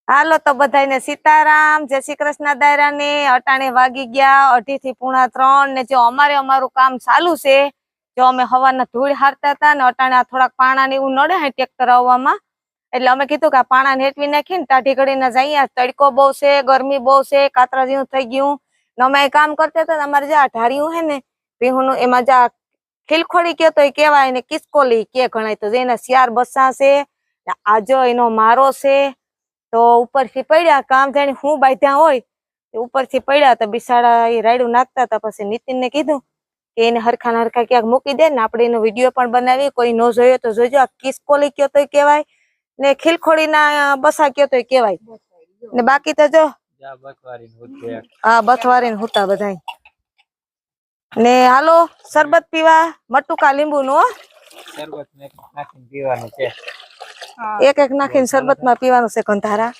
હાલો તો બધાને સીતારામ, જય શ્રી કૃષ્ણ દાયરા ને અટાણે વાગી ગયા 2:30 થી 2:45 ને જો અમારું કામ ચાલુ છે। જો અમે હવારના ધૂળ હારતા હતા ને અટાણે થોડાક પાણા ને એવું નડે હે ટ્રેક્ટર આવવામાં, એટલે અમે કીધું કે આ પાણા હેઠવી નાખીને ટાઢી ઘડીને જઈએ। તડકો બહુ છે, ગરમી બહુ છે, કાતરા જેવું થઈ ગયું ને અમે કામ કરતા હતા। અમારે જે ઢાર્યું હે ને ભીહુનું એમાં જા ખીલખોડી કે તો કેવાય ને કિસકોલી કે ગણાય, તો જેના 4 બસ્સા છે, આજો એનો મારો છે। તો ઉપરથી પડ્યા, કામ જાણે હું બાંધ્યા હોય ઉપરથી પડ્યા તો બિસાડા એ રાયડું નાખતા હતા। પછી નીતિનને કીધું કે એને હરખા ક્યાંક મૂકી દે ને આપણે એનો વિડીયો પણ બનાવી, કોઈ ન જોયો તો જોજો। આ કિસકોલી કયો તોય કેવાય ને ખીલખોડીના બસા કયો તોય કેવાય ને બાકી તો જો હા બથવારીને હુતા બધાય ને। હાલો શરબત પીવા, મટુકા લીંબુ નું શરબત નાખીને પીવાનું છે, એક નાખીને શરબત માં પીવાનું છે। કંધારા